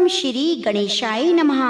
ओम श्री गणेशाय नमः।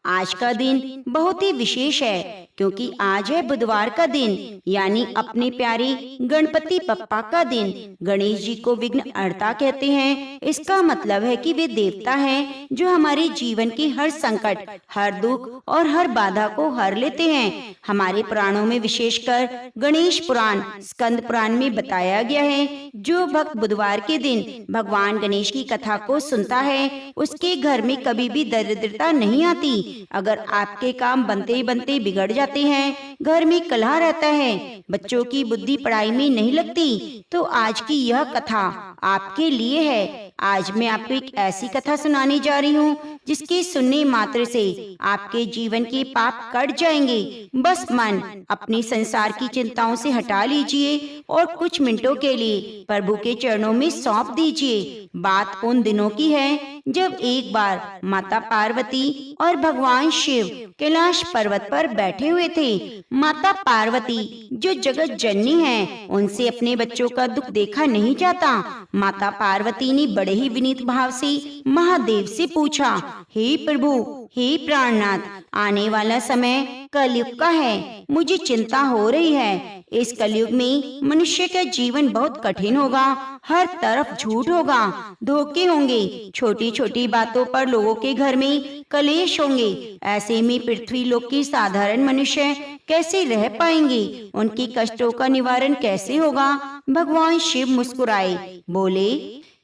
आज का दिन बहुत ही विशेष है क्योंकि आज है बुधवार का दिन, यानी अपने प्यारे गणपति बप्पा का दिन। गणेश जी को विघ्नहर्ता कहते हैं। इसका मतलब है कि वे देवता हैं जो हमारे जीवन की हर संकट, हर दुख और हर बाधा को हर लेते हैं। हमारे पुराणों में विशेषकर गणेश पुराण, स्कंद पुराण में बताया गया है, जो भक्त बुधवार के दिन भगवान गणेश की कथा को सुनता है उसके घर में कभी भी दरिद्रता नहीं आती। अगर आपके काम बनते बनते बिगड़ जाते हैं, घर में कलह रहता है, बच्चों की बुद्धि पढ़ाई में नहीं लगती, तो आज की यह कथा आपके लिए है। आज मैं आपको एक ऐसी कथा सुनाने जा रही हूँ जिसके सुनने मात्र से आपके जीवन के पाप कट जाएंगे। बस मन अपनी संसार की चिंताओं से हटा लीजिए और कुछ मिनटों के लिए प्रभु के चरणों में सौंप दीजिए। बात उन दिनों की है जब एक बार माता पार्वती और भगवान शिव कैलाश पर्वत पर बैठे हुए थे। माता पार्वती जो जगत जननी है, उनसे अपने बच्चों का दुख देखा नहीं जाता। माता पार्वती ने बड़े ही विनीत भाव से महादेव से पूछा, हे प्रभु, हे प्राणनाथ, आने वाला समय कलयुग का है, मुझे चिंता हो रही है। इस कलयुग में मनुष्य का जीवन बहुत कठिन होगा, हर तरफ झूठ होगा, धोखे होंगे, छोटी छोटी बातों पर लोगों के घर में कलेश होंगे। ऐसे में पृथ्वी लोक के साधारण मनुष्य कैसे रह पाएंगे, उनके कष्टों का निवारण कैसे होगा। भगवान शिव मुस्कुराए, बोले,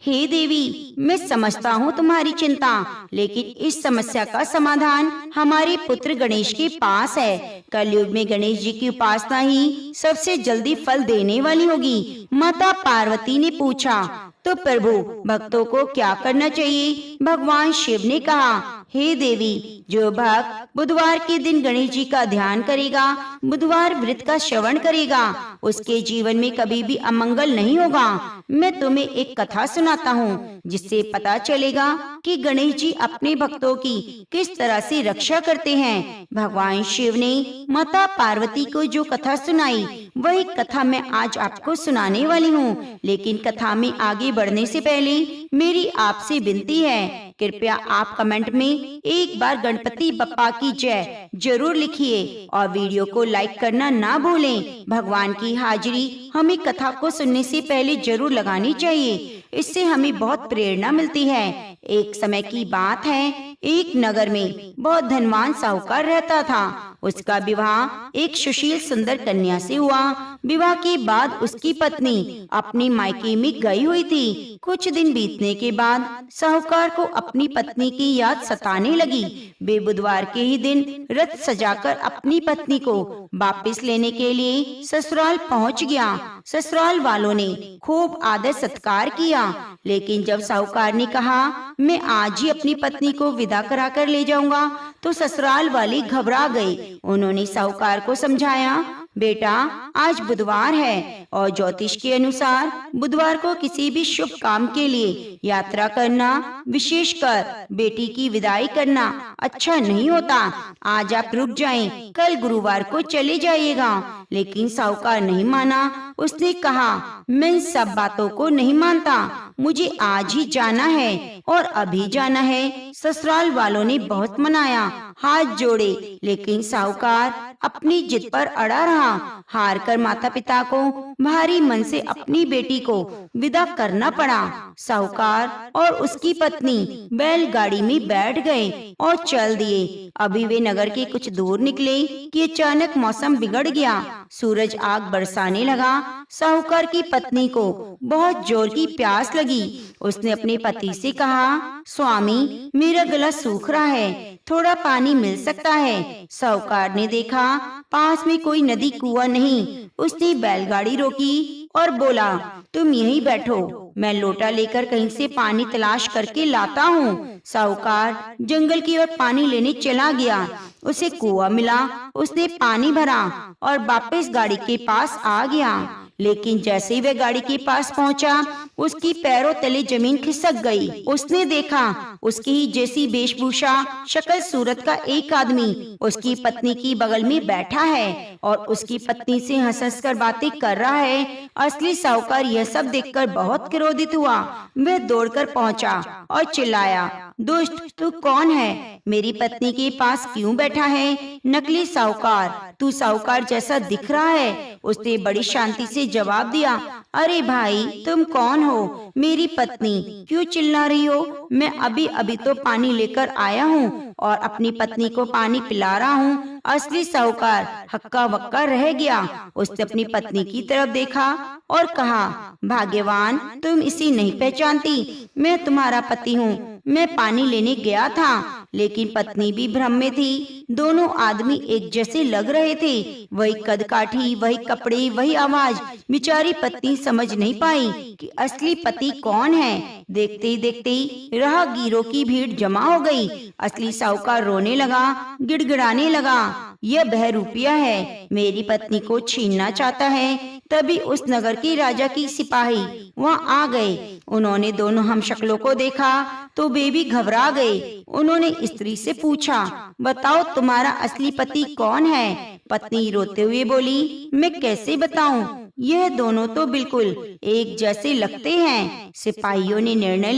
हे देवी, मैं समझता हूँ तुम्हारी चिंता, लेकिन इस समस्या का समाधान हमारे पुत्र गणेश के पास है। कलयुग में गणेश जी की उपासना ही सबसे जल्दी फल देने वाली होगी। माता पार्वती ने पूछा, तो प्रभु, भक्तों को क्या करना चाहिए? भगवान शिव ने कहा, हे देवी, जो भक्त बुधवार के दिन गणेश जी का ध्यान करेगा, बुधवार व्रत का श्रवण करेगा, उसके जीवन में कभी भी अमंगल नहीं होगा। मैं तुम्हें एक कथा सुनाता हूँ जिससे पता चलेगा कि गणेश जी अपने भक्तों की किस तरह से रक्षा करते हैं। भगवान शिव ने माता पार्वती को जो कथा सुनाई, वही कथा मैं आज आपको सुनाने वाली हूँ। लेकिन कथा में आगे बढ़ने से पहले मेरी आपसे विनती है, कृपया आप कमेंट में एक बार गणपति बप्पा की जय जरूर लिखिए और वीडियो को लाइक करना ना भूलें। भगवान की हाजिरी हमें कथा को सुनने से पहले जरूर लगानी चाहिए, इससे हमें बहुत प्रेरणा मिलती है। एक समय की बात है, एक नगर में बहुत धनवान साहूकार रहता था। उसका विवाह एक सुशील सुंदर कन्या से हुआ। विवाह के बाद उसकी पत्नी अपनी मायके में गई हुई थी। कुछ दिन बीतने के बाद साहूकार को अपनी पत्नी की याद सताने लगी। वे बुधवार के ही दिन रथ सजाकर अपनी पत्नी को वापस लेने के लिए ससुराल पहुंच गया। ससुराल वालों ने खूब आदर सत्कार किया, लेकिन जब साहूकार ने कहा, मैं आज ही अपनी पत्नी को विदा करा कर ले जाऊंगा, तो ससुराल वाले घबरा गए। उन्होंने साहूकार को समझाया, बेटा, आज बुधवार है और ज्योतिष के अनुसार बुधवार को किसी भी शुभ काम के लिए यात्रा करना, विशेषकर बेटी की विदाई करना अच्छा नहीं होता। आज आप रुक जाएं, कल गुरुवार को चले जाइएगा। लेकिन साहूकार नहीं माना। उसने कहा, मैं इन सब बातों को नहीं मानता, मुझे आज ही जाना है और अभी जाना है। ससुराल वालों ने बहुत मनाया, हाथ जोड़े, लेकिन साहूकार अपनी जिद पर अड़ा रहा। हार कर माता पिता को भारी मन से अपनी बेटी को विदा करना पड़ा। साहूकार और उसकी पत्नी बैलगाड़ी में बैठ गए और चल दिए। अभी वे नगर के कुछ दूर निकले कि अचानक मौसम बिगड़ गया। सूरज आग बरसाने लगा। साहूकार की पत्नी को बहुत जोर की प्यास लगी। उसने अपने पति से कहा, स्वामी, मेरा गला सूख रहा है, थोड़ा पानी मिल सकता है? साहूकार ने देखा पास में कोई नदी कुआं नहीं। उसने बैलगाड़ी रोकी और बोला, तुम यहीं बैठो, मैं लोटा लेकर कहीं से पानी तलाश करके लाता हूँ। साहूकार जंगल की ओर पानी लेने चला गया। उसे कुआं मिला, उसने पानी भरा और वापस गाड़ी के पास आ गया। लेकिन जैसे ही वह गाड़ी के पास पहुंचा, उसकी पैरों तले जमीन खिसक गई। उसने देखा उसकी ही जैसी वेशभूषा, शक्ल सूरत का एक आदमी उसकी पत्नी की बगल में बैठा है और उसकी पत्नी से हंस हंस कर बातें कर रहा है। असली साहूकार यह सब देखकर बहुत क्रोधित हुआ। वह दौड़कर पहुंचा और चिल्लाया, दुष्ट, तू कौन है? मेरी पत्नी के पास क्यों बैठा है? नकली साहूकार, तू साहूकार जैसा दिख रहा है। उसने बड़ी शांति से जवाब दिया, अरे भाई, तुम कौन हो? मेरी पत्नी, क्यों चिल्ला रही हो? मैं अभी अभी तो पानी लेकर आया हूँ और अपनी पत्नी को पानी पिला रहा हूँ। असली साहूकार हक्का बक्का रह गया। उसने अपनी पत्नी की तरफ देखा और कहा, भाग्यवान, तुम इसे नहीं पहचानती। मैं तुम्हारा पति हूँ। मैं पानी लेने गया था, लेकिन पत्नी भी भ्रम में थी। दोनों आदमी एक जैसे लग रहे थे। वही कद काठी, वही कपड़े, वही आवाज। बेचारी पत्नी समझ नहीं पाई कि असली पति कौन है। देखते ही देखते ही राहगीरों की भीड़ जमा हो गई। असली साहूकार रोने लगा, गिड़गिड़ाने लगा, यह बहरूपिया है, मेरी पत्नी को छीनना चाहता है। तभी उस नगर के राजा की सिपाही वहाँ आ गए। उन्होंने दोनों हमशक्लों को देखा तो वे भी घबरा गए। उन्होंने स्त्री से पूछा, बताओ तुम्हारा असली पति कौन है? पत्नी रोते हुए बोली, मैं कैसे बताऊं? यह दोनों तो बिल्कुल एक जैसे लगते हैं। सिपाहियों ने निर्णय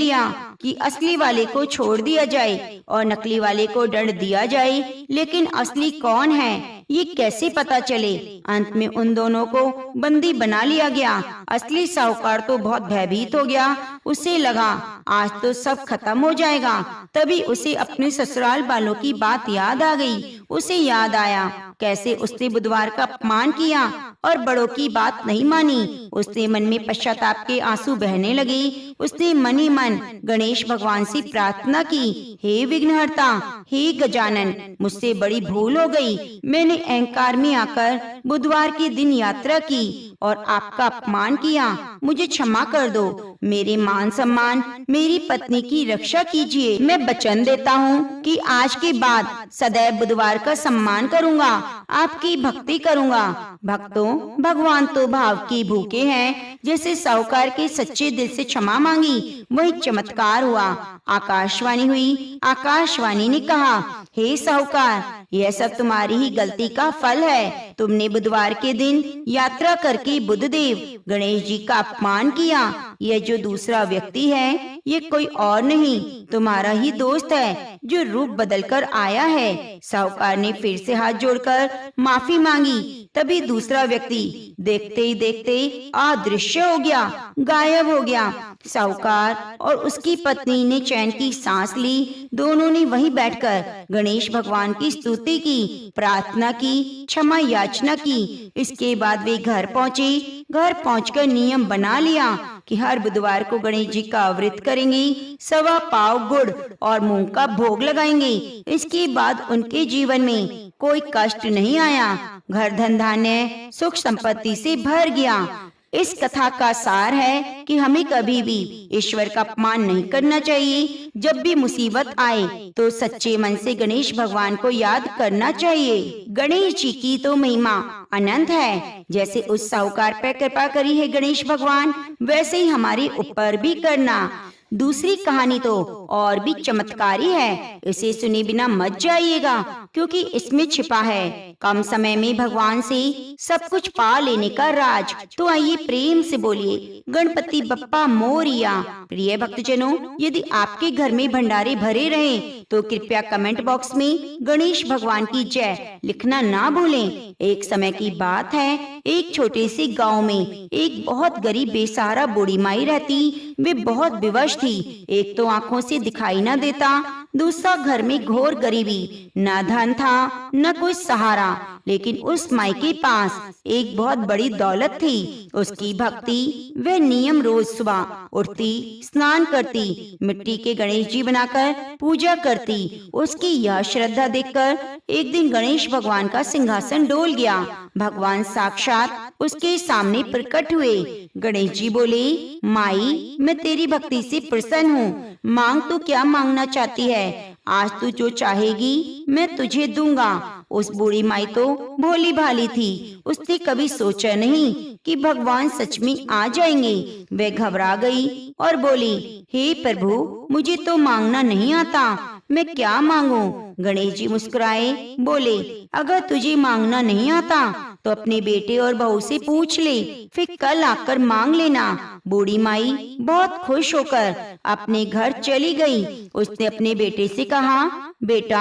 लिया कि असली वाले को छोड़ दिया जाए और नकली वाले को दंड दिया जाए। लेकिन असली कौन है ये कैसे पता चले? अंत में उन दोनों को बंदी बना लिया गया। असली साहूकार तो बहुत भयभीत हो गया। उसे लगा आज तो सब खत्म हो जाएगा। तभी उसे अपने ससुराल वालों की बात याद आ गई। उसे याद आया कैसे उसने बुधवार का अपमान किया और बड़ों की बात नहीं मानी। उसने मन में पश्चाताप के आंसू बहने लगे। उसने मन ही मन गणेश भगवान से प्रार्थना की, हे विघ्नहर्ता, हे गजानन, मुझसे बड़ी भूल हो गई। मैंने अहंकार में आकर बुधवार के दिन यात्रा की और आपका अपमान किया। मुझे क्षमा कर दो। मेरे मान सम्मान, मेरी पत्नी की रक्षा कीजिए। मैं वचन देता हूँ कि आज के बाद सदैव बुधवार का सम्मान करूँगा, आपकी भक्ति करूँगा। भक्तों, भगवान तो भाव की भूखे हैं। जैसे साहूकार के सच्चे दिल से क्षमा मांगी, वही चमत्कार हुआ। आकाशवाणी हुई। आकाशवाणी ने कहा, हे साहूकार, यह सब तुम्हारी ही गलती का फल है। तुमने बुधवार के दिन यात्रा करके बुधदेव गणेश जी का अपमान किया। यह जो दूसरा व्यक्ति है, ये कोई और नहीं, तुम्हारा ही दोस्त है जो रूप बदलकर आया है। साहूकार ने फिर से हाथ जोड़कर माफी मांगी। तभी दूसरा व्यक्ति देखते ही देखते अदृश्य हो गया, गायब हो गया। साहूकार और उसकी पत्नी ने चैन की सांस ली। दोनों ने वहीं बैठकर गणेश भगवान की स्तुति की, प्रार्थना की, क्षमा याचना की। इसके बाद वे घर पहुँचे। घर पहुंचकर नियम बना लिया कि हर बुधवार को गणेश जी का व्रत करेंगे, 1.25 पाव गुड़ और मूंग का भोग लगाएंगे। इसके बाद उनके जीवन में कोई कष्ट नहीं आया। घर धन धान्य सुख संपत्ति से भर गया। इस कथा का सार है कि हमें कभी भी ईश्वर का अपमान नहीं करना चाहिए। जब भी मुसीबत आए तो सच्चे मन से गणेश भगवान को याद करना चाहिए। गणेश जी की तो महिमा अनंत है। जैसे उस साहूकार पर कृपा करी है गणेश भगवान, वैसे ही हमारे ऊपर भी करना। दूसरी कहानी तो और भी चमत्कारी है। इसे सुने बिना मत जाइएगा, क्योंकि इसमें छिपा है कम समय में भगवान से सब कुछ पा लेने का राज। तो आइए प्रेम से बोलिए, गणपति बप्पा मोरिया। प्रिय भक्तजनों, यदि आपके घर में भंडारे भरे रहे तो कृपया कमेंट बॉक्स में गणेश भगवान की जय लिखना ना भूलें। एक समय की बात है, एक छोटे से गांव में एक बहुत गरीब बेसहारा बूढ़ी माई रहती। वे बहुत विवश थी। एक तो आंखों से दिखाई न देता, दूसरा घर में घोर गरीबी, न धन था न कोई सहारा। लेकिन उस माई के पास एक बहुत बड़ी दौलत थी, उसकी भक्ति। वह नियम रोज सुबह उठती, स्नान करती, मिट्टी के गणेश जी बनाकर पूजा करती। उसकी यह श्रद्धा देखकर एक दिन गणेश भगवान का सिंहासन डोल गया। भगवान साक्षात उसके सामने प्रकट हुए। गणेश जी बोले, माई, मैं तेरी भक्ति से प्रसन्न हूँ। मांग तो क्या मांगना चाहती है? आज तू जो चाहेगी मैं तुझे दूंगा। उस बूढ़ी माई तो भोली भाली थी, उसने कभी सोचा नहीं कि भगवान सच में आ जाएंगे। वह घबरा गई और बोली, हे प्रभु, मुझे तो मांगना नहीं आता, मैं क्या मांगूं? गणेश जी मुस्कुराए, बोले, अगर तुझे मांगना नहीं आता तो अपने बेटे और बहू से पूछ ले, फिर कल आकर मांग लेना। बूढ़ी माई बहुत खुश होकर अपने घर चली गई। उसने अपने बेटे से कहा, बेटा,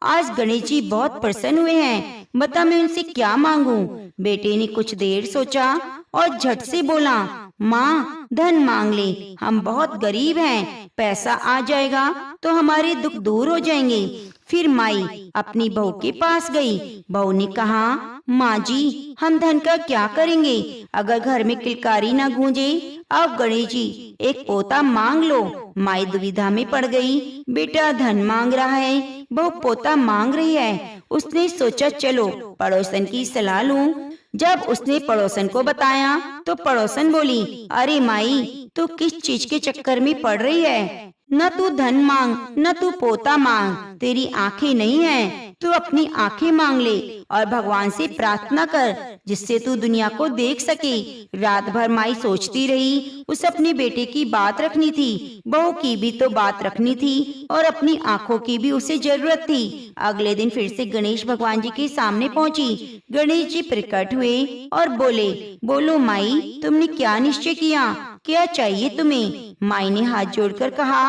आज गणेश जी बहुत प्रसन्न हुए हैं, बता मैं उनसे क्या मांगूं? बेटे ने कुछ देर सोचा और झट से बोला, माँ, धन मांग ले, हम बहुत गरीब हैं, पैसा आ जाएगा तो हमारे दुख दूर हो जाएंगे। फिर माई अपनी बहू के पास गई। बहू ने कहा, माँ जी, हम धन का क्या करेंगे? अगर घर में किलकारी न गूंजे, अब गणेश जी एक पोता मांग लो। माई दुविधा में पड़ गई। बेटा धन मांग रहा है, बहू पोता मांग रही है। उसने सोचा, चलो पड़ोसन की सलाह लूं। जब उसने पड़ोसन को बताया तो पड़ोसन बोली, अरे माई, तू किस चीज के चक्कर में पड़ रही है? न तू धन मांग, न तू पोता मांग, तेरी आंखें नहीं है, तू अपनी आंखें मांग ले और भगवान से प्रार्थना कर, जिससे तू दुनिया को देख सके। रात भर माई सोचती रही। उसे अपने बेटे की बात रखनी थी, बहू की भी तो बात रखनी थी और अपनी आंखों की भी उसे जरूरत थी। अगले दिन फिर से गणेश भगवान जी के सामने पहुंची। गणेश जी प्रकट हुए और बोले, बोलो माई, तुमने क्या निश्चय किया? क्या चाहिए तुम्हें? माई ने हाथ जोड़कर कहा,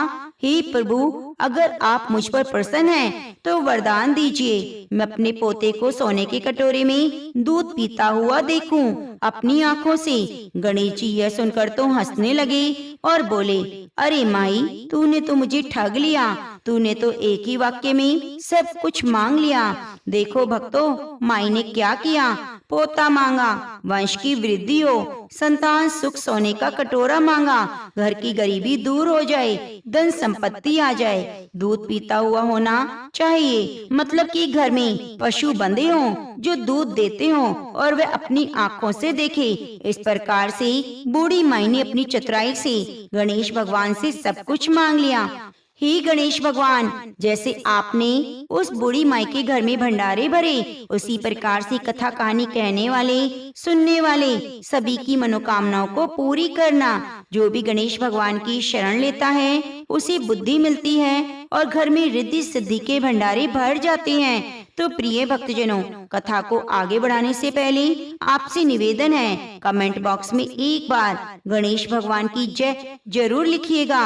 हे प्रभु, अगर आप मुझ पर प्रसन्न हैं तो वरदान दीजिए, मैं अपने पोते को सोने के कटोरे में दूध पीता हुआ देखूं अपनी आंखों से। गणेश जी यह सुनकर तो हंसने लगे और बोले, अरे माई, तूने तो मुझे ठग लिया, तूने तो एक ही वाक्य में सब कुछ मांग लिया। देखो भक्तों, माई ने क्या किया, पोता मांगा, वंश की वृद्धि हो, संतान सुख, सोने का कटोरा मांगा, घर की गरीबी दूर हो जाए, धन संपत्ति आ जाए। दूध पीता हुआ होना चाहिए, मतलब कि घर में पशु बंधे हों जो दूध देते हों और वे अपनी आंखों से देखे। इस प्रकार से बूढ़ी माई ने अपनी चतुराई से गणेश भगवान से सब कुछ मांग लिया। ही गणेश भगवान, जैसे आपने उस बूढ़ी माई के घर में भंडारे भरे, उसी प्रकार से कथा कहानी कहने वाले, सुनने वाले सभी की मनोकामनाओं को पूरी करना। जो भी गणेश भगवान की शरण लेता है उसे बुद्धि मिलती है और घर में रिद्धि सिद्धि के भंडारे भर जाते हैं। तो प्रिय भक्तजनों, कथा को आगे बढ़ाने से पहले आपसे निवेदन है, कमेंट बॉक्स में एक बार गणेश भगवान की जय जरूर लिखिएगा।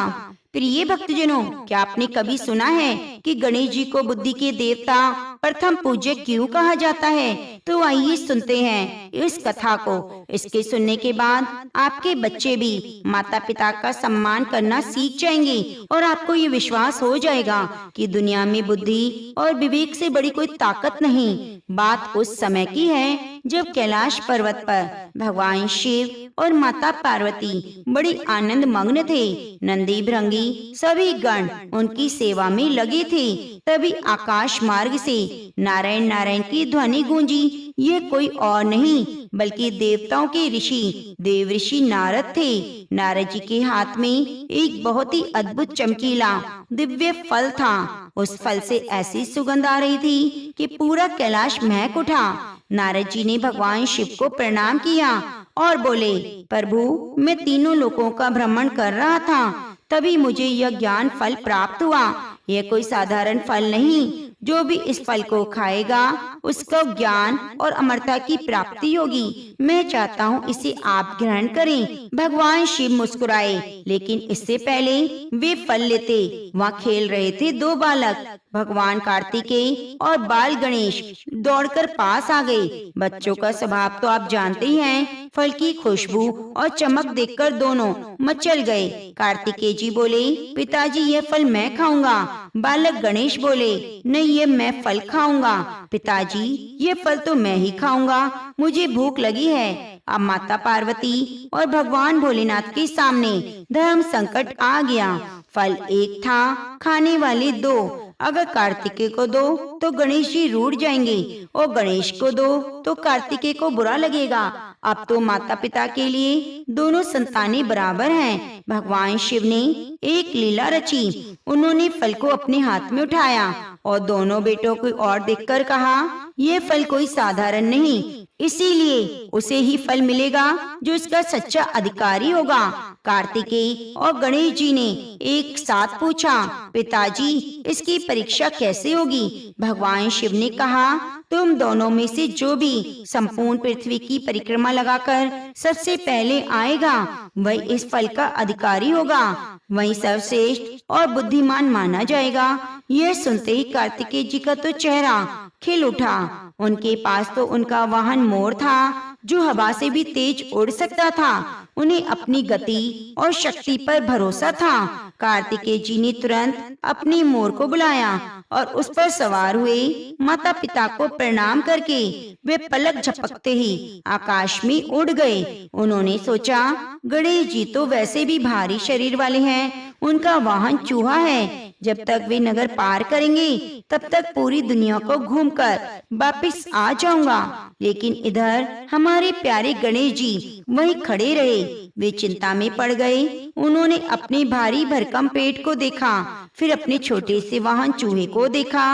प्रिय भक्तजनों, क्या आपने कभी सुना है कि गणेश जी को बुद्धि के देवता, प्रथम पूज्य क्यों कहा जाता है? तो आइए सुनते हैं इस कथा को। इसके सुनने के बाद आपके बच्चे भी माता पिता का सम्मान करना सीख जाएंगे और आपको ये विश्वास हो जाएगा कि दुनिया में बुद्धि और विवेक से बड़ी कोई ताकत नहीं। बात उस समय की है जब कैलाश पर्वत पर भगवान शिव और माता पार्वती बड़ी आनंद मग्न थे। नंदी भृंगी सभी गण उनकी सेवा में लगे थे। तभी आकाश मार्ग से नारायण नारायण की ध्वनि गूंजी। ये कोई और नहीं बल्कि देवताओं के ऋषि देव ऋषि नारद थे। नारद जी के हाथ में एक बहुत ही अद्भुत चमकीला दिव्य फल था। उस फल से ऐसी सुगंध आ रही थी कि पूरा कैलाश महक उठा। नारद जी ने भगवान शिव को प्रणाम किया और बोले, प्रभु, मैं तीनों लोकों का भ्रमण कर रहा था, तभी मुझे यह ज्ञान फल प्राप्त हुआ। यह कोई साधारण फल नहीं, जो भी इस फल को खाएगा उसको ज्ञान और अमरता की प्राप्ति होगी। मैं चाहता हूँ इसे आप ग्रहण करें। भगवान शिव मुस्कुराए, लेकिन इससे पहले वे फल लेते वहाँ खेल रहे थे दो बालक, भगवान कार्तिकेय और बाल गणेश दौड़कर पास आ गए। बच्चों का स्वभाव तो आप जानते ही हैं। फल की खुशबू और चमक देखकर दोनों मचल गए। कार्तिकेय जी बोले, पिताजी ये फल मैं खाऊंगा। बालक गणेश बोले, नहीं, ये मैं फल खाऊंगा। पिताजी, ये फल तो मैं ही खाऊंगा, मुझे भूख लगी है। अब माता पार्वती और भगवान भोलेनाथ के सामने धर्म संकट आ गया। फल एक था, खाने वाले दो। अगर कार्तिकेय को दो तो गणेश जी रूठ जाएंगे और गणेश को दो तो कार्तिकेय को बुरा लगेगा। अब तो माता पिता के लिए दोनों संतानें बराबर हैं। भगवान शिव ने एक लीला रची। उन्होंने फल को अपने हाथ में उठाया और दोनों बेटों को और देखकर कहा, ये फल कोई साधारण नहीं, इसीलिए उसे ही फल मिलेगा जो इसका सच्चा अधिकारी होगा। कार्तिकेय और गणेश जी ने एक साथ पूछा, पिताजी इसकी परीक्षा कैसे होगी? भगवान शिव ने कहा, तुम दोनों में से जो भी संपूर्ण पृथ्वी की परिक्रमा लगाकर सबसे पहले आएगा वही इस फल का अधिकारी होगा, वही सर्वश्रेष्ठ और बुद्धिमान माना जाएगा। यह सुनते ही कार्तिकेय जी का तो चेहरा खिल उठा। उनके पास तो उनका वाहन मोर था जो हवा से भी तेज उड़ सकता था। उन्हें अपनी गति और शक्ति पर भरोसा था। कार्तिकेय जी ने तुरंत अपने मोर को बुलाया और उस पर सवार हुए। माता पिता को प्रणाम करके वे पलक झपकते ही आकाश में उड़ गए। उन्होंने सोचा, गणेश जी तो वैसे भी भारी शरीर वाले हैं, उनका वाहन चूहा है। जब तक वे नगर पार करेंगे तब तक पूरी दुनिया को घूमकर वापस आ जाऊंगा। लेकिन इधर हमारे प्यारे गणेश जी वहीं खड़े रहे। वे चिंता में पड़ गए। उन्होंने अपने भारी भरकम पेट को देखा, फिर अपने छोटे से वाहन चूहे को देखा।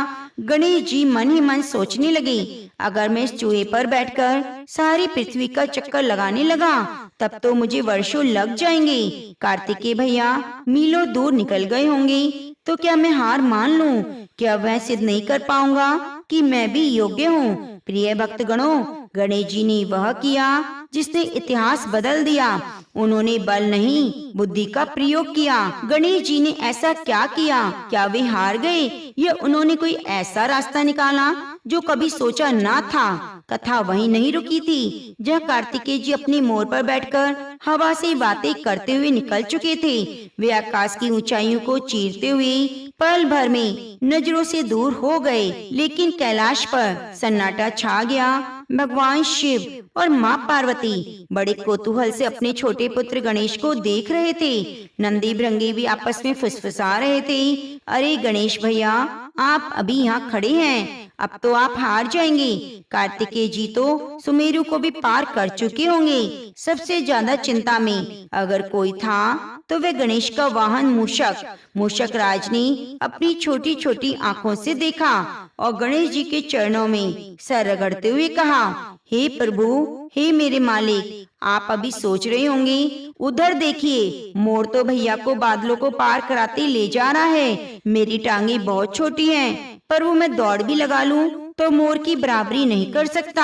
गणेश जी मन ही मन सोचने लगे, अगर मैं इस चूहे पर बैठकर सारी पृथ्वी का चक्कर लगाने लगा तब तो मुझे वर्षों लग जाएंगे। कार्तिकेय भैया मीलों दूर निकल गए होंगे, तो क्या मैं हार मान लूं? क्या वह सिद्ध नहीं कर पाऊंगा कि मैं भी योग्य हूँ? प्रिय भक्तगणों, गणेश जी ने वह किया जिसने इतिहास बदल दिया। उन्होंने बल नहीं बुद्धि का प्रयोग किया। गणेश जी ने ऐसा क्या किया? क्या वे हार गए या उन्होंने कोई ऐसा रास्ता निकाला जो कभी सोचा ना था? कथा वहीं नहीं रुकी थी जहाँ कार्तिकेय जी अपने मोर पर बैठकर हवा से बातें करते हुए निकल चुके थे। वे आकाश की ऊंचाइयों को चीरते हुए पल भर में नजरों से दूर हो गए। लेकिन कैलाश पर सन्नाटा छा गया। भगवान शिव और माँ पार्वती बड़े कौतूहल से अपने छोटे पुत्र गणेश को देख रहे थे। नंदी भृंगी भी आपस में फुसफुसा रहे थे, अरे गणेश भैया, आप अभी यहाँ खड़े हैं, अब तो आप हार जाएंगे। कार्तिकेय जी तो सुमेरु को भी पार कर चुके होंगे। सबसे ज्यादा चिंता में अगर कोई था तो वे गणेश का वाहन मूषक। मूषक राज ने अपनी छोटी छोटी आंखों से देखा और गणेश जी के चरणों में सर रगड़ते हुए कहा, हे प्रभु, हे मेरे मालिक, आप अभी सोच रहे होंगे, उधर देखिए, मोर तो भैया को बादलों को पार कराते ले जा रहा है। मेरी टांगे बहुत छोटी हैं, पर वो मैं दौड़ भी लगा लूं तो मोर की बराबरी नहीं कर सकता।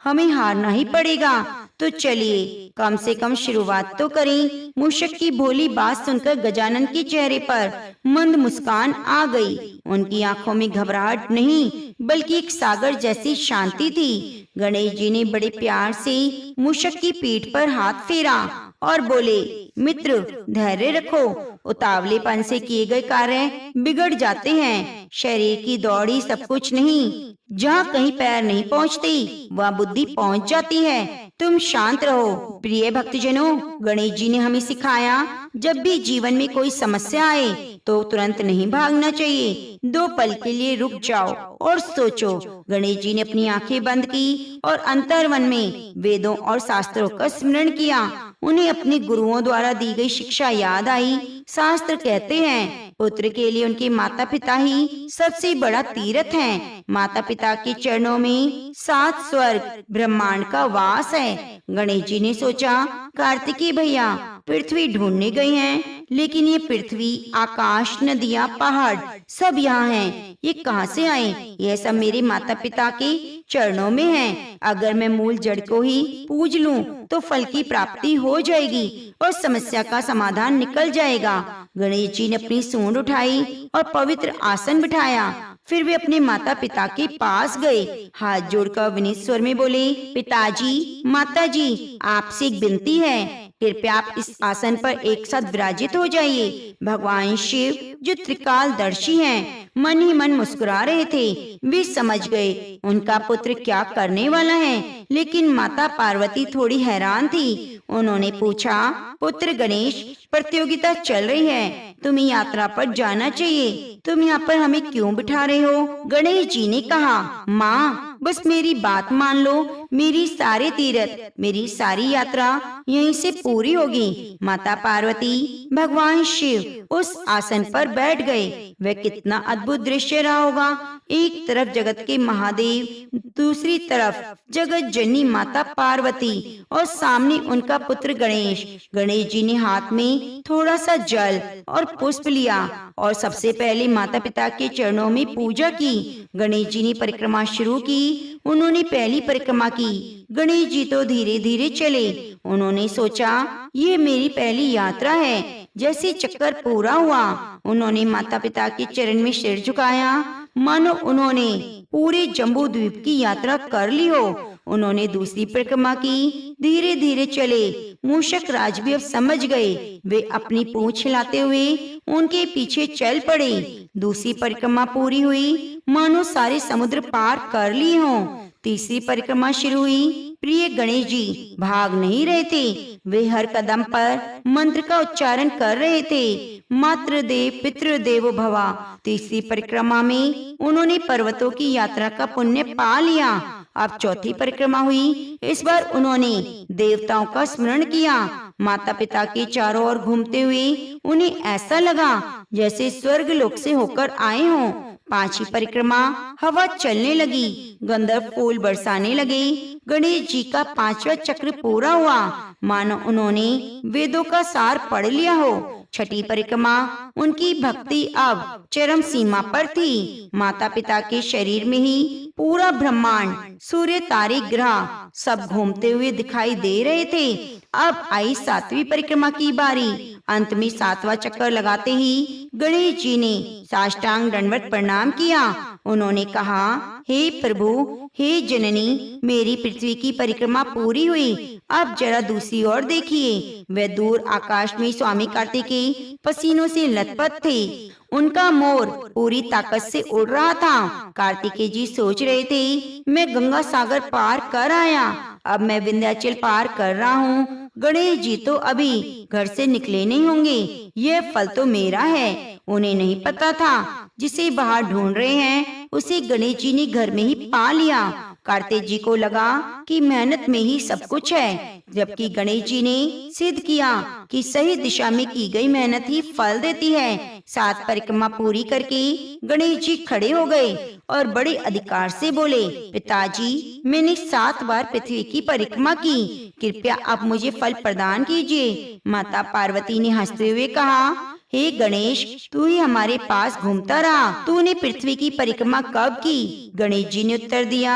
हमें हारना ही पड़ेगा। तो चलिए कम से कम शुरुआत तो करें। मूषक की भोली बात सुनकर गजानन के चेहरे पर मंद मुस्कान आ गई। उनकी आंखों में घबराहट नहीं बल्कि एक सागर जैसी शांति थी। गणेश जी ने बड़े प्यार से मूषक की पीठ पर हाथ फेरा और बोले, मित्र धैर्य रखो, उतावलेपन से किए गए कार्य बिगड़ जाते हैं। शरीर की दौड़ ही सब कुछ नहीं, जहाँ कहीं पैर नहीं पहुँचती वहाँ बुद्धि पहुँच जाती है। तुम शांत रहो। प्रिय भक्तजनों, गणेश जी ने हमें सिखाया, जब भी जीवन में कोई समस्या आए तो तुरंत नहीं भागना चाहिए, 2 पल के लिए रुक जाओ और सोचो। गणेश जी ने अपनी आंखें बंद की और अंतर्मन में वेदों और शास्त्रों का स्मरण किया। उन्हें अपने गुरुओं द्वारा दी गई शिक्षा याद आई। शास्त्र कहते हैं, पुत्र के लिए उनके माता पिता ही सबसे बड़ा तीर्थ हैं। माता पिता के चरणों में 7 स्वर्ग ब्रह्मांड का वास है। गणेश जी ने सोचा, कार्तिकेय भैया पृथ्वी ढूंढने गए हैं, लेकिन ये पृथ्वी, आकाश, नदियाँ, पहाड़ सब यहाँ हैं। ये कहाँ से आए? यह सब मेरे माता पिता के चरणों में है। अगर मैं मूल जड़ को ही पूज लूं तो फल की प्राप्ति हो जाएगी और समस्या का समाधान निकल जाएगा। गणेश जी ने अपनी सूंड उठाई और पवित्र आसन बिठाया। फिर वे अपने माता पिता के पास गए। हाथ जोड़कर विनीत स्वर में बोले, पिताजी, माताजी, आपसे एक विनती है, कृपया आप इस आसन पर एक साथ विराजित हो जाइए। भगवान शिव जो त्रिकालदर्शी हैं, मन ही मन मुस्कुरा रहे थे। वे समझ गए उनका पुत्र क्या करने वाला है, लेकिन माता पार्वती थोड़ी हैरान थी। उन्होंने पूछा, पुत्र गणेश, प्रतियोगिता चल रही है, तुम्हें यात्रा पर जाना चाहिए। तुम यहाँ पर हमें क्यों बिठा रहे हो? गणेश जी ने कहा, माँ बस मेरी बात मान लो, मेरी सारे तीर्थ, मेरी सारी यात्रा यहीं से पूरी होगी। माता पार्वती, भगवान शिव उस आसन पर बैठ गए। वह कितना अद्भुत दृश्य रहा होगा। एक तरफ जगत के महादेव, दूसरी तरफ जगत जननी माता पार्वती और सामने उनका पुत्र गणेश। गणेश जी ने हाथ में थोड़ा सा जल और पुष्प लिया और सबसे पहले माता पिता के चरणों में पूजा की। गणेश जी ने परिक्रमा शुरू की। उन्होंने पहली परिक्रमा की। गणेश जी तो धीरे धीरे चले। उन्होंने सोचा, ये मेरी पहली यात्रा है। जैसे चक्कर पूरा हुआ, उन्होंने माता पिता के चरण में सिर झुकाया, मानो उन्होंने पूरे जम्बू द्वीप की यात्रा कर ली हो। उन्होंने दूसरी परिक्रमा की। धीरे धीरे चले। मूषक राज भी अब समझ गए। वे अपनी पूंछ हिलाते हुए उनके पीछे चल पड़े। दूसरी परिक्रमा पूरी हुई, मानो सारे समुद्र पार कर लिए हों। तीसरी परिक्रमा शुरू हुई। प्रिय गणेश जी भाग नहीं रहे थे। वे हर कदम पर मंत्र का उच्चारण कर रहे थे। मातृदेव पितृदेवो भवा। तीसरी परिक्रमा में उन्होंने पर्वतों की यात्रा का पुण्य पा लिया। अब चौथी परिक्रमा हुई। इस बार उन्होंने देवताओं का स्मरण किया। माता पिता के चारों ओर घूमते हुए उन्हें ऐसा लगा जैसे स्वर्ग लोक से होकर आए हों। पांचवी परिक्रमा, हवा चलने लगी, गंधर्व फूल बरसाने लगे। गणेश जी का पांचवा चक्र पूरा हुआ, मानो उन्होंने वेदों का सार पढ़ लिया हो। छठी परिक्रमा, उनकी भक्ति अब चरम सीमा पर थी। माता पिता के शरीर में ही पूरा ब्रह्मांड, सूर्य, तारे, ग्रह सब घूमते हुए दिखाई दे रहे थे। अब आई सातवीं परिक्रमा की बारी। अंत में सातवां चक्कर लगाते ही गणेश जी ने साष्टांग दंडवत प्रणाम किया। उन्होंने कहा, हे प्रभु, हे जननी, मेरी पृथ्वी की परिक्रमा पूरी हुई। अब जरा दूसरी ओर देखिए। वे दूर आकाश में स्वामी कार्तिकेय पसीनों से लथपथ थे। उनका मोर पूरी ताकत से उड़ रहा था। कार्तिकेय जी सोच रहे थे, मैं गंगा सागर पार कर आया, अब मैं विंध्याचल पार कर रहा हूँ। गणेश जी तो अभी घर से निकले नहीं होंगे। यह फल तो मेरा है। उन्हें नहीं पता था जिसे बाहर ढूंढ रहे हैं उसे गणेश जी ने घर में ही पा लिया। कार्तिक जी को लगा कि मेहनत में ही सब कुछ है, जबकि गणेश जी ने सिद्ध किया कि सही दिशा में की गई मेहनत ही फल देती है। 7 परिक्रमा पूरी करके गणेश जी खड़े हो गए और बड़े अधिकार से बोले, पिताजी, मैंने 7 बार पृथ्वी की परिक्रमा की, कृपया आप मुझे फल प्रदान कीजिए। माता पार्वती ने हंसते हुए कहा, हे गणेश, तू ही हमारे पास घूमता रहा, तूने पृथ्वी की परिक्रमा कब की? गणेश जी ने उत्तर दिया,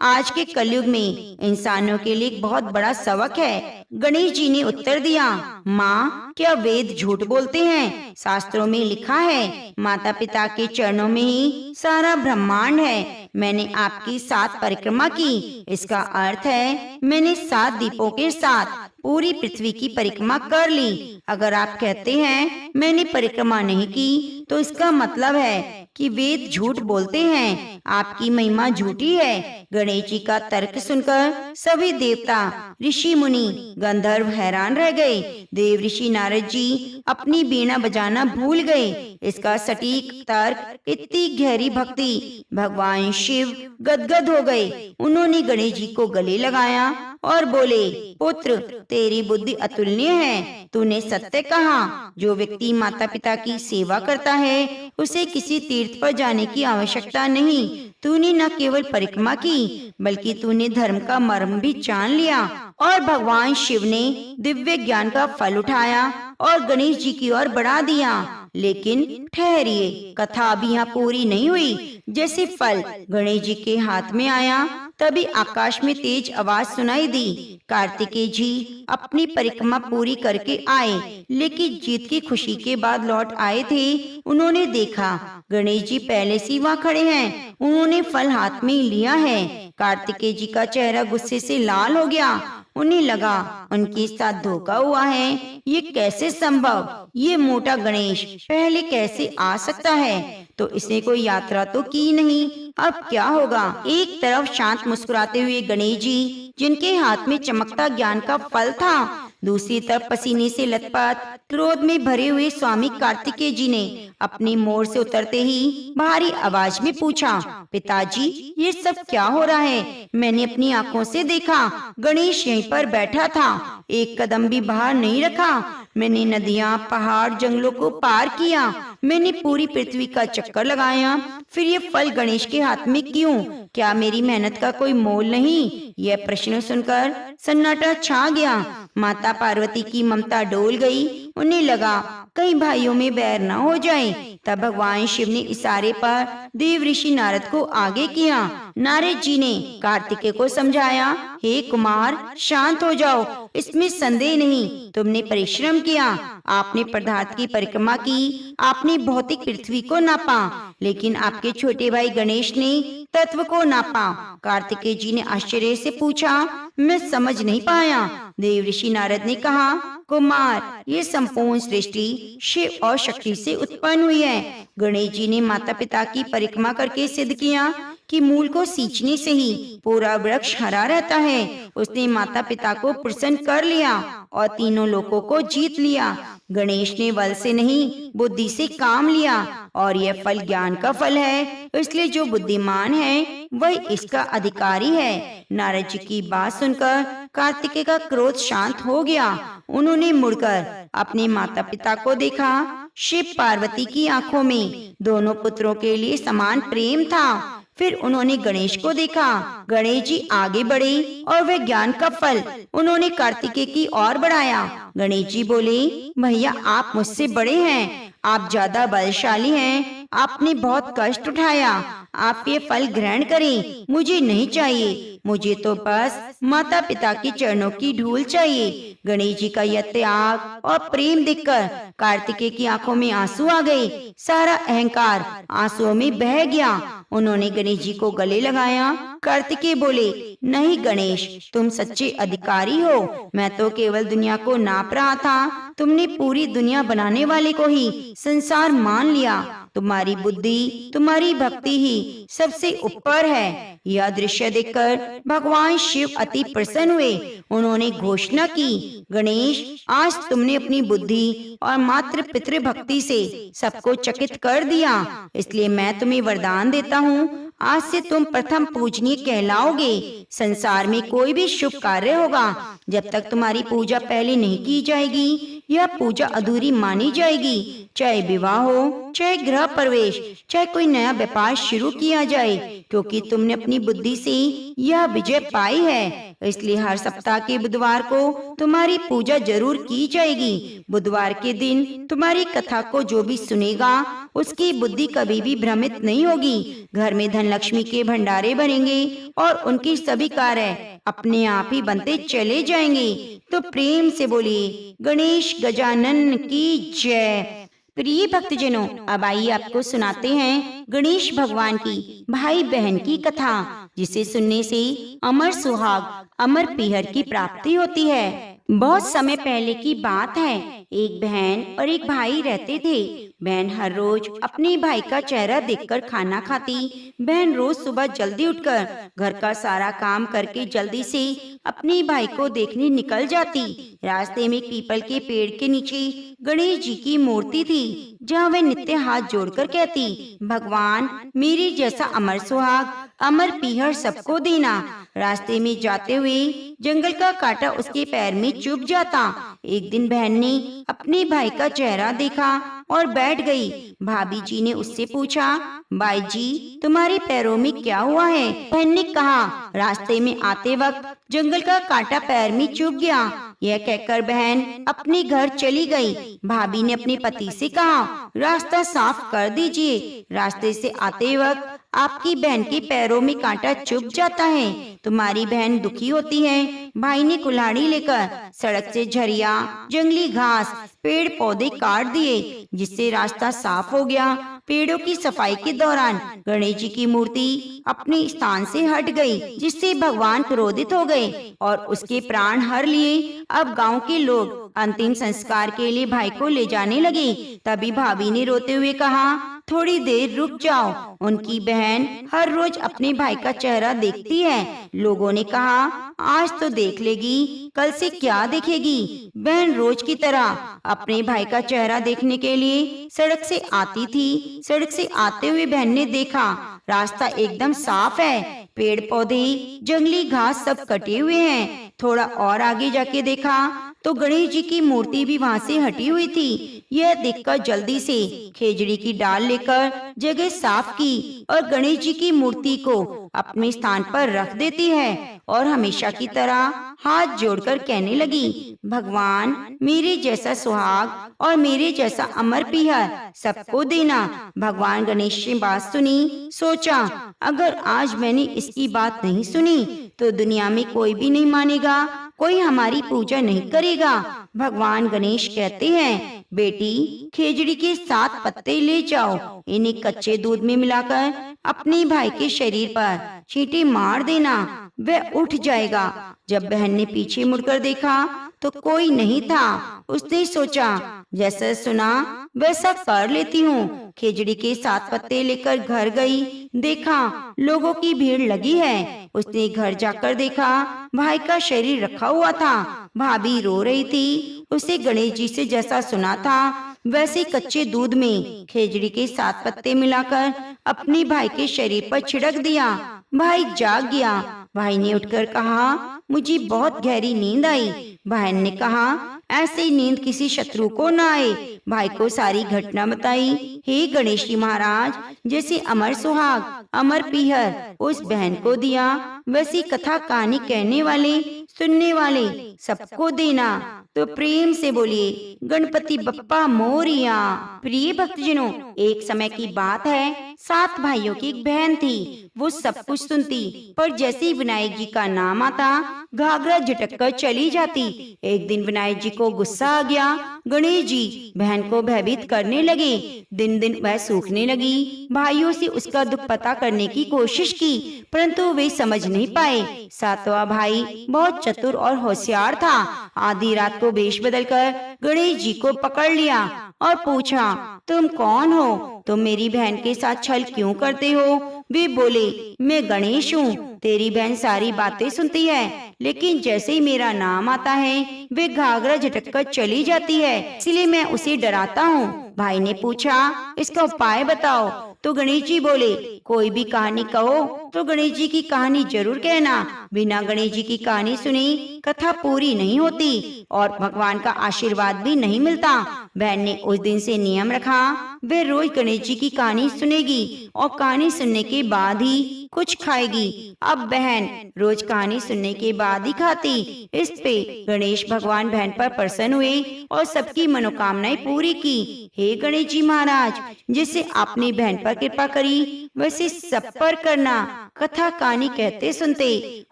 आज के कलयुग में इंसानों के लिए एक बहुत बड़ा सबक है। गणेश जी ने उत्तर दिया, माँ, क्या वेद झूठ बोलते हैं? शास्त्रों में लिखा है, माता पिता के चरणों में ही सारा ब्रह्मांड है। मैंने आपकी 7 परिक्रमा की, इसका अर्थ है मैंने 7 दीपों के साथ पूरी पृथ्वी की परिक्रमा कर ली। अगर आप कहते हैं मैंने परिक्रमा नहीं की, तो इसका मतलब है कि वेद झूठ बोलते हैं, आपकी महिमा झूठी है। गणेश जी का तर्क सुनकर सभी देवता, ऋषि, मुनि, गंधर्व हैरान रह गए। देव ऋषि नारद जी अपनी वीणा बजाना भूल गए। इसका सटीक तर्क, इतनी गहरी भक्ति, भगवान शिव गदगद हो गए। उन्होंने गणेश जी को गले लगाया और बोले, पुत्र, तेरी बुद्धि अतुलनीय है। तूने सत्य कहा। जो व्यक्ति माता पिता की सेवा करता है उसे किसी तीर्थ पर जाने की आवश्यकता नहीं। तूने न केवल परिक्रमा की, बल्कि तूने धर्म का मर्म भी जान लिया। और भगवान शिव ने दिव्य ज्ञान का फल उठाया और गणेश जी की ओर बढ़ा दिया। लेकिन ठहरिए, कथा अभी यहाँ पूरी नहीं हुई। जैसे फल गणेश जी के हाथ में आया, तभी आकाश में तेज आवाज सुनाई दी। कार्तिकेय जी अपनी परिक्रमा पूरी करके आए, लेकिन जीत की खुशी के बाद लौट आए थे। उन्होंने देखा गणेश जी पहले से वहाँ खड़े हैं। उन्होंने फल हाथ में लिया है। कार्तिकेय जी का चेहरा गुस्से से लाल हो गया। उन्हें लगा उनके साथ धोखा हुआ है। ये कैसे संभव? ये मोटा गणेश पहले कैसे आ सकता है? तो इसने कोई यात्रा तो की नहीं। अब क्या होगा? एक तरफ शांत मुस्कुराते हुए गणेश जी, जिनके हाथ में चमकता ज्ञान का फल था, दूसरी तरफ पसीने से लथपथ क्रोध में भरे हुए स्वामी कार्तिकेय जी ने अपनी मोर से उतरते ही भारी आवाज में पूछा, पिताजी ये सब क्या हो रहा है? मैंने अपनी आंखों से देखा, गणेश यहीं पर बैठा था, एक कदम भी बाहर नहीं रखा। मैंने नदियाँ, पहाड़, जंगलों को पार किया, मैंने पूरी पृथ्वी का चक्कर लगाया, फिर ये फल गणेश के हाथ में क्यों? क्या मेरी मेहनत का कोई मोल नहीं? यह प्रश्न सुनकर सन्नाटा छा गया। माता पार्वती की ममता डोल गई। उन्हें लगा कई भाइयों में बैर न हो जाए। तब भगवान शिव ने इशारे पर देव ऋषि नारद को आगे किया। नारद जी ने कार्तिकेय को समझाया, हे कुमार शांत हो जाओ, इसमें संदेह नहीं, तुमने परिश्रम किया, आपने पदार्थ की परिक्रमा की, आपने भौतिक पृथ्वी को नापा, लेकिन आपके छोटे भाई गणेश ने तत्व को नापा। कार्तिकेय जी ने आश्चर्य से पूछा, मैं समझ नहीं पाया। देव ऋषि नारद ने कहा, कुमार ये संपूर्ण सृष्टि शिव और शक्ति से उत्पन्न हुई है। गणेश जी ने माता पिता की परिक्रमा करके सिद्ध किया कि मूल को सींचने से ही पूरा वृक्ष हरा रहता है। उसने माता पिता को प्रसन्न कर लिया और तीनों लोकों को जीत लिया। गणेश ने बल से नहीं बुद्धि से काम लिया और यह फल ज्ञान का फल है, इसलिए जो बुद्धिमान है वही इसका अधिकारी है। नारद जी की बात सुनकर कार्तिकेय का क्रोध शांत हो गया। उन्होंने मुड़कर अपने माता पिता को देखा। शिव पार्वती की आंखों में दोनों पुत्रों के लिए समान प्रेम था। फिर उन्होंने गणेश को देखा। गणेश जी आगे बढ़े और वह ज्ञान का फल उन्होंने कार्तिकेय की ओर बढ़ाया। गणेश जी बोले, भैया आप मुझसे बड़े हैं, आप ज्यादा बलशाली हैं, आपने बहुत कष्ट उठाया, आप ये फल ग्रहण करें, मुझे नहीं चाहिए, मुझे तो बस माता पिता के चरणों की धूल चाहिए। गणेश जी का यह त्याग और प्रेम देखकर कार्तिकेय की आंखों में आंसू आ गए। सारा अहंकार आंसुओं में बह गया। उन्होंने गणेश जी को गले लगाया। कार्तिकेय बोले, नहीं गणेश, तुम सच्चे अधिकारी हो, मैं तो केवल दुनिया को नाप रहा था, तुमने पूरी दुनिया बनाने वाले को ही संसार मान लिया। तुम्हारी बुद्धि, तुम्हारी भक्ति ही सबसे ऊपर है। यह दृश्य देखकर भगवान शिव अति प्रसन्न हुए। उन्होंने घोषणा की, गणेश आज तुमने अपनी बुद्धि और मातृ पितृ भक्ति से सबको चकित कर दिया, इसलिए मैं तुम्हें वरदान देता हूँ, आज से तुम प्रथम पूजनीय कहलाओगे। संसार में कोई भी शुभ कार्य होगा, जब तक तुम्हारी पूजा पहले नहीं की जाएगी, यह पूजा अधूरी मानी जाएगी। चाहे विवाह हो, चाहे गृह प्रवेश, चाहे कोई नया व्यापार शुरू किया जाए, क्योंकि तुमने अपनी बुद्धि से यह विजय पाई है। इसलिए हर सप्ताह के बुधवार को तुम्हारी पूजा जरूर की जाएगी। बुधवार के दिन तुम्हारी कथा को जो भी सुनेगा, उसकी बुद्धि कभी भी भ्रमित नहीं होगी। घर में धन लक्ष्मी के भंडारे भरेंगे और उनकी सभी कार्य अपने आप ही बनते चले जाएंगे। तो प्रेम से बोलिए, गणेश गजानन की जय। प्रिय भक्तजनों, अब आइए आपको सुनाते हैं गणेश भगवान की भाई बहन की कथा, जिसे सुनने से अमर सुहाग, अमर पीहर की प्राप्ति होती है। बहुत समय पहले की बात है। एक बहन और एक भाई रहते थे। बहन हर रोज अपने भाई का चेहरा देखकर खाना खाती। बहन रोज सुबह जल्दी उठकर घर का सारा काम करके जल्दी से अपने भाई को देखने निकल जाती। रास्ते में पीपल के पेड़ के नीचे गणेश जी की मूर्ति थी, जहाँ वह नित्य हाथ जोड़कर कहती, भगवान मेरी जैसा अमर सुहाग, अमर पीहर सबको देना। रास्ते में जाते हुए जंगल का कांटा उसके पैर में चुभ जाता। एक दिन बहन ने अपने भाई का चेहरा देखा और बैठ गई। भाभी जी ने उससे पूछा, भाई जी तुम्हारे पैरों में क्या हुआ है? बहन ने कहा, रास्ते में आते वक्त जंगल का कांटा पैर में चुभ गया। यह कहकर बहन अपने घर चली गई। भाभी ने अपने पति से कहा, रास्ता साफ कर दीजिए, रास्ते से आते वक्त आपकी बहन के पैरों में कांटा चुभ जाता है। तुम्हारी बहन दुखी होती है। भाई ने कुल्हाड़ी लेकर सड़क से झरिया, जंगली घास, पेड़ पौधे काट दिए, जिससे रास्ता साफ हो गया। पेड़ों की सफाई के दौरान गणेश जी की मूर्ति अपने स्थान से हट गई, जिससे भगवान क्रोधित हो गए और उसके प्राण हर लिए। अब गांव के लोग अंतिम संस्कार के लिए भाई को ले जाने लगे। तभी भाभी ने रोते हुए कहा, थोड़ी देर रुक जाओ। उनकी बहन हर रोज अपने भाई का चेहरा देखती है। लोगों ने कहा, आज तो देख लेगी, कल से क्या देखेगी। बहन रोज की तरह अपने भाई का चेहरा देखने के लिए सड़क से आती थी। सड़क से आते हुए बहन ने देखा रास्ता एकदम साफ है, पेड़ पौधे जंगली घास सब कटे हुए हैं। थोड़ा और आगे जाके देखा तो गणेश जी की मूर्ति भी वहाँ से हटी हुई थी। यह देखकर जल्दी से खेजड़ी की डाल लेकर जगह साफ की और गणेश जी की मूर्ति को अपने स्थान पर रख देती है और हमेशा की तरह हाथ जोड़कर कहने लगी, भगवान मेरे जैसा सुहाग और मेरे जैसा अमर पीहर सबको देना। भगवान गणेश ने बात सुनी, सोचा अगर आज मैंने इसकी बात नहीं सुनी तो दुनिया में कोई भी नहीं मानेगा, कोई हमारी पूजा नहीं करेगा। भगवान गणेश कहते हैं, बेटी खेजड़ी के 7 पत्ते ले जाओ, इन्हें कच्चे दूध में मिलाकर अपने भाई के शरीर पर छींटे मार देना, वह उठ जाएगा। जब बहन ने पीछे मुड़कर देखा तो कोई नहीं था। उसने सोचा जैसा सुना वैसा कर लेती हूँ। खेजड़ी के 7 पत्ते लेकर घर गई, देखा लोगों की भीड़ लगी है। उसने घर जाकर देखा भाई का शरीर रखा हुआ था, भाभी रो रही थी। उसे गणेश जी से जैसा सुना था वैसे कच्चे दूध में खेजड़ी के 7 पत्ते मिलाकर अपने भाई के शरीर पर छिड़क दिया। भाई जाग गया। भाई ने उठकर कहा, मुझे बहुत गहरी नींद आई। बहन ने कहा, ऐसी नींद किसी शत्रु को न आए। भाई को सारी घटना बताई। हे गणेश जी महाराज, जैसे अमर सुहाग अमर पीहर उस बहन को दिया, वैसी कथा कहानी कहने वाले सुनने वाले सबको देना। तो प्रेम से बोलिए गणपति बप्पा मोरिया। प्रिय भक्तजनों, एक समय की बात है, 7 भाइयों की एक बहन थी। वो सब कुछ सुनती, पर जैसे ही विनायक जी का नाम आता घाघरा झटक कर चली जाती। एक दिन विनायक जी को गुस्सा आ गया। गणेश जी बहन को भयभीत करने लगे। दिन दिन वह सूखने लगी। भाइयों से उसका दुख पता करने की कोशिश की, परंतु वे समझ नहीं पाए। 7वां भाई बहुत चतुर और होशियार था। आधी रात को वेश बदलकर गणेश जी को पकड़ लिया और पूछा, तुम कौन हो? तुम मेरी बहन के साथ छल क्यों करते हो? वे बोले, मैं गणेश हूँ। तेरी बहन सारी बातें सुनती है, लेकिन जैसे ही मेरा नाम आता है वे घाघरा झटक कर चली जाती है, इसलिए मैं उसे डराता हूँ। भाई ने पूछा, इसका उपाय बताओ। तो गणेश जी बोले, कोई भी कहानी कहो तो गणेश जी की कहानी जरूर कहना। बिना गणेश जी की कहानी सुनी कथा पूरी नहीं होती और भगवान का आशीर्वाद भी नहीं मिलता। बहन ने उस दिन से नियम रखा, वे रोज गणेश जी की कहानी सुनेगी और कहानी सुनने के बाद ही कुछ खाएगी। अब बहन रोज कहानी सुनने के बाद ही खाती। इस पे गणेश भगवान बहन पर प्रसन्न हुए और सबकी मनोकामनाएं पूरी की। हे गणेश जी महाराज, जिससे आपने बहन पर कृपा करी वैसे सब पर करना। कथा कहानी कहते सुनते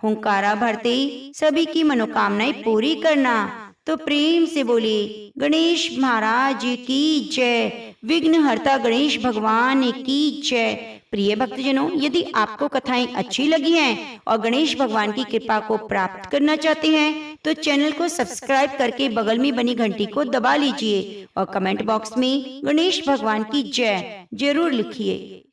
हुंकारा भरते सभी की मनोकामनाएं पूरी करना। तो प्रेम से बोलिए गणेश महाराज की जय। विघ्न हरता गणेश भगवान की जय। प्रिय भक्तजनों, यदि आपको कथाएं अच्छी लगी हैं और गणेश भगवान की कृपा को प्राप्त करना चाहते हैं तो चैनल को सब्सक्राइब करके बगल में बनी घंटी को दबा लीजिए और कमेंट बॉक्स में गणेश भगवान की जय जरूर लिखिए।